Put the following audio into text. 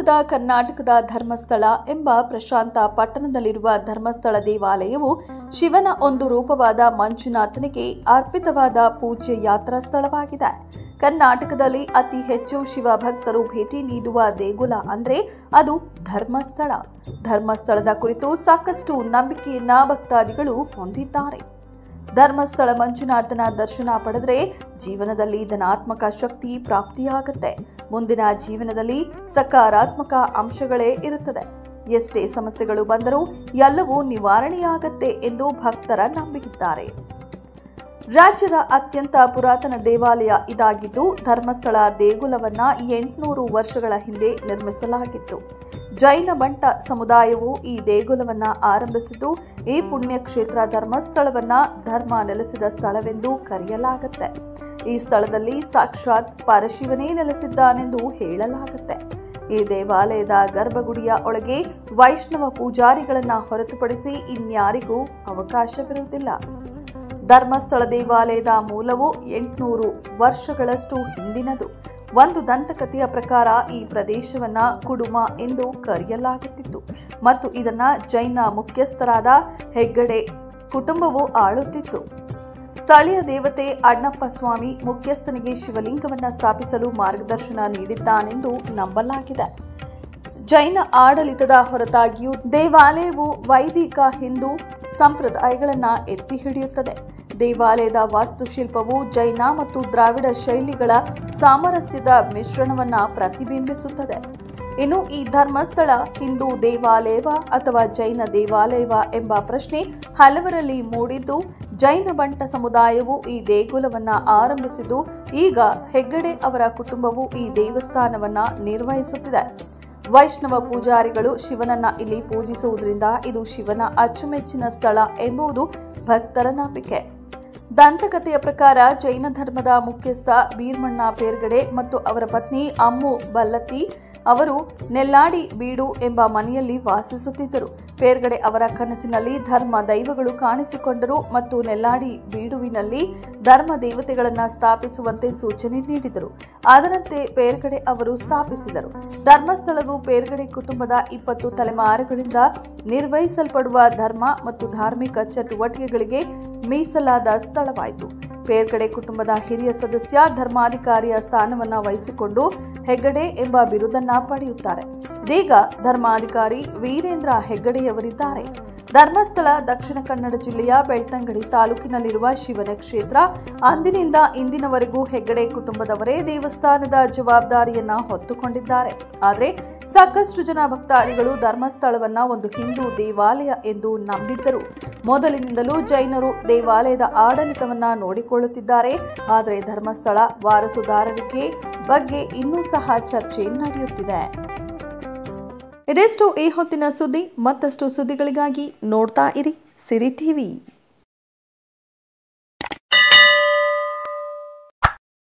ಪೂರ್ವದ ಕರ್ನಾಟಕದ ಧರ್ಮಸ್ಥಳ ಎಂಬ ಪ್ರಶಾಂತ ಪಟ್ಟಣದಲ್ಲಿರುವ ಧರ್ಮಸ್ಥಳ ದೇವಾಲಯವು ಶಿವನ ಒಂದು ರೂಪವಾದ ಮಂಜುನಾಥನಿಗೆ ಅರ್ಪಿತವಾದ ಪೂಜ್ಯ ಯಾತ್ರಾ ಸ್ಥಳವಾಗಿದೆ. ಕರ್ನಾಟಕದಲ್ಲಿ ಅತಿ ಹೆಚ್ಚು ಶಿವ ಭಕ್ತರು ಭೇಟಿ ನೀಡುವ ದೇಗುಲ ಅಂದ್ರೆ ಅದು ಧರ್ಮಸ್ಥಳ. ಧರ್ಮಸ್ಥಳದ ಕುರಿತು ಸಾಕಷ್ಟು ನಂಬಿಕೆಯನ್ನ ಭಕ್ತಾದಿಗಳು ಹೊಂದಿದ್ದಾರೆ. ಧರ್ಮಸ್ಥಳ ಮಂಜುನಾಥನ ದರ್ಶನ ಪಡೆದರೆ ಜೀವನದಲ್ಲಿ ಧನಾತ್ಮಕ ಶಕ್ತಿ ಪ್ರಾಪ್ತಿಯಾಗುತ್ತೆ. ಮುಂದಿನ ಜೀವನದಲ್ಲಿ ಸಕಾರಾತ್ಮಕ ಅಂಶಗಳೇ ಇರುತ್ತದೆ. ಎಷ್ಟೇ ಸಮಸ್ಯೆಗಳು ಬಂದರೂ ಎಲ್ಲವೂ ನಿವಾರಣೆಯಾಗತ್ತೆ ಎಂದು ಭಕ್ತರ ನಂಬಿದ್ದಾರೆ. ರಾಜ್ಯದ ಅತ್ಯಂತ ಪುರಾತನ ದೇವಾಲಯ ಇದಾಗಿದ್ದು, ಧರ್ಮಸ್ಥಳ ದೇಗುಲವನ್ನ 800 ವರ್ಷಗಳ ಹಿಂದೆ ನಿರ್ಮಿಸಲಾಗಿತ್ತು. ಜೈನ ಬಂಟ ಸಮುದಾಯವು ಈ ದೇಗುಲವನ್ನ ಆರಂಭಿಸಿದ್ದು, ಈ ಪುಣ್ಯಕ್ಷೇತ್ರ ಧರ್ಮಸ್ಥಳವನ್ನ ಧರ್ಮ ನೆಲೆಸಿದ ಸ್ಥಳವೆಂದು ಕರೆಯಲಾಗುತ್ತೆ. ಈ ಸ್ಥಳದಲ್ಲಿ ಸಾಕ್ಷಾತ್ ಪರಶಿವನೇ ನೆಲೆಸಿದ್ದಾನೆಂದು ಹೇಳಲಾಗುತ್ತೆ. ಈ ದೇವಾಲಯದ ಗರ್ಭಗುಡಿಯ ಒಳಗೆ ವೈಷ್ಣವ ಪೂಜಾರಿಗಳನ್ನ ಹೊರತುಪಡಿಸಿ ಇನ್ಯಾರಿಗೂ ಅವಕಾಶವಿರುವುದಿಲ್ಲ. ಧರ್ಮಸ್ಥಳ ದೇವಾಲಯದ ಮೂಲವು 800 ವರ್ಷಗಳಷ್ಟು ಹಿಂದಿನದು. ಒಂದು ದಂತಕಥೆಯ ಪ್ರಕಾರ ಈ ಪ್ರದೇಶವನ್ನ ಕುಡುಮ ಎಂದು ಕರೆಯಲಾಗುತ್ತಿತ್ತು ಮತ್ತು ಇದನ್ನ ಜೈನ ಮುಖ್ಯಸ್ಥರಾದ ಹೆಗ್ಗಡೆ ಕುಟುಂಬವು ಆಳುತ್ತಿತ್ತು. ಸ್ಥಳೀಯ ದೇವತೆ ಅಣ್ಣಪ್ಪ ಸ್ವಾಮಿ ಮುಖ್ಯಸ್ಥನಿಗೆ ಶಿವಲಿಂಗವನ್ನ ಸ್ಥಾಪಿಸಲು ಮಾರ್ಗದರ್ಶನ ನೀಡಿದ್ದಾನೆಂದು ನಂಬಲಾಗಿದೆ. ಜೈನ ಆಡಳಿತದ ಹೊರತಾಗಿಯೂ ದೇವಾಲಯವು ವೈದಿಕ ಹಿಂದೂ ಸಂಪ್ರದಾಯಗಳನ್ನು ಎತ್ತಿ ಹಿಡಿಯುತ್ತದೆ. ದೇವಾಲಯದ ವಾಸ್ತುಶಿಲ್ಪವು ಜೈನ ಮತ್ತು ದ್ರಾವಿಡ ಶೈಲಿಗಳ ಸಾಮರಸ್ಯದ ಮಿಶ್ರಣವನ್ನು ಪ್ರತಿಬಿಂಬಿಸುತ್ತದೆ. ಇನ್ನು ಈ ಧರ್ಮಸ್ಥಳ ಹಿಂದೂ ದೇವಾಲಯವ ಅಥವಾ ಜೈನ ದೇವಾಲಯವ ಎಂಬ ಪ್ರಶ್ನೆ ಹಲವರಲ್ಲಿ ಮೂಡಿದ್ದು, ಜೈನ ಬಂಟ ಸಮುದಾಯವು ಈ ದೇಗುಲವನ್ನ ಆರಂಭಿಸಿದ್ದು, ಈಗ ಹೆಗ್ಗಡೆ ಅವರ ಕುಟುಂಬವು ಈ ದೇವಸ್ಥಾನವನ್ನ ನಿರ್ವಹಿಸುತ್ತಿದೆ. ವೈಷ್ಣವ ಪೂಜಾರಿಗಳು ಶಿವನನ್ನ ಇಲ್ಲಿ ಪೂಜಿಸುವುದರಿಂದ ಇದು ಶಿವನ ಅಚ್ಚುಮೆಚ್ಚಿನ ಸ್ಥಳ ಎಂಬುದು ಭಕ್ತರ ನಂಬಿಕೆ. ದಂತಕಥೆಯ ಪ್ರಕಾರ ಜೈನ ಧರ್ಮದ ಮುಖ್ಯಸ್ಥ ಬೀರ್ಮಣ್ಣ ಪೇರ್ಗಡೆ ಮತ್ತು ಅವರ ಪತ್ನಿ ಅಮ್ಮು ಬಲ್ಲತ್ತಿ ಅವರು ನೆಲ್ಲಾಡಿ ಬೀಡು ಎಂಬ ಮನೆಯಲ್ಲಿ ವಾಸಿಸುತ್ತಿದ್ದರು. ಪೇರ್ಗಡೆ ಅವರ ಕನಸಿನಲ್ಲಿ ಧರ್ಮ ದೈವಗಳು ಕಾಣಿಸಿಕೊಂಡರು ಮತ್ತು ನೆಲ್ಲಾಡಿ ಬೀಡುವಿನಲ್ಲಿ ಧರ್ಮ ದೇವತೆಗಳನ್ನು ಸ್ಥಾಪಿಸುವಂತೆ ಸೂಚನೆ ನೀಡಿದರು. ಅದರಂತೆ ಪೇರ್ಗಡೆ ಅವರು ಸ್ಥಾಪಿಸಿದರು. ಧರ್ಮಸ್ಥಳವು ಪೇರ್ಗಡೆ ಕುಟುಂಬದ 20 ತಲೆಮಾರುಗಳಿಂದ ನಿರ್ವಹಿಸಲ್ಪಡುವ ಧರ್ಮ ಮತ್ತು ಧಾರ್ಮಿಕ ಚಟುವಟಿಕೆಗಳಿಗೆ ಮೀಸಲಾದ ಸ್ಥಳವಾಯಿತು. ಪೇರ್ಗಡೆ ಕುಟುಂಬದ ಹಿರಿಯ ಸದಸ್ಯ ಧರ್ಮಾಧಿಕಾರಿಯ ಸ್ಥಾನವನ್ನು ವಹಿಸಿಕೊಂಡು ಹೆಗ್ಗಡೆ ಎಂಬ ಬಿರುದನ್ನ ಪಡೆಯುತ್ತಾರೆ. ಇದೀಗ ಧರ್ಮಾಧಿಕಾರಿ ವೀರೇಂದ್ರ ಹೆಗ್ಗಡೆಯವರಿದ್ದಾರೆ. ಧರ್ಮಸ್ಥಳ ದಕ್ಷಿಣ ಕನ್ನಡ ಜಿಲ್ಲೆಯ ಬೆಳ್ತಂಗಡಿ ತಾಲೂಕಿನಲ್ಲಿರುವ ಶಿವನ ಕ್ಷೇತ್ರ. ಅಂದಿನಿಂದ ಇಂದಿನವರೆಗೂ ಹೆಗ್ಗಡೆ ಕುಟುಂಬದವರೇ ದೇವಸ್ಥಾನದ ಜವಾಬ್ದಾರಿಯನ್ನ ಹೊತ್ತುಕೊಂಡಿದ್ದಾರೆ. ಆದರೆ ಸಾಕಷ್ಟು ಜನ ಭಕ್ತಾದಿಗಳು ಧರ್ಮಸ್ಥಳವನ್ನ ಒಂದು ಹಿಂದೂ ದೇವಾಲಯ ಎಂದು ನಂಬಿದ್ದರು. ಮೊದಲಿನಿಂದಲೂ ಜೈನರು ದೇವಾಲಯದ ಆಡಳಿತವನ್ನ ನೋಡಿಕೊಳ್ಳುತ್ತಿದ್ದಾರೆ. ಆದರೆ ಧರ್ಮಸ್ಥಳ ವಾರಸುದಾರರಿಗೆ ಬಗ್ಗೆ ಇನ್ನೂ ಸಹ ಚರ್ಚೆ ನಡೆಯುತ್ತಿದೆ. ಇದೆಷ್ಟು ಈ ಹೊತ್ತಿನ ಸುದ್ದಿ. ಮತ್ತಷ್ಟು ಸುದ್ದಿಗಳಿಗಾಗಿ ನೋಡ್ತಾ ಇರಿ ಸಿರಿ ಟಿವಿ.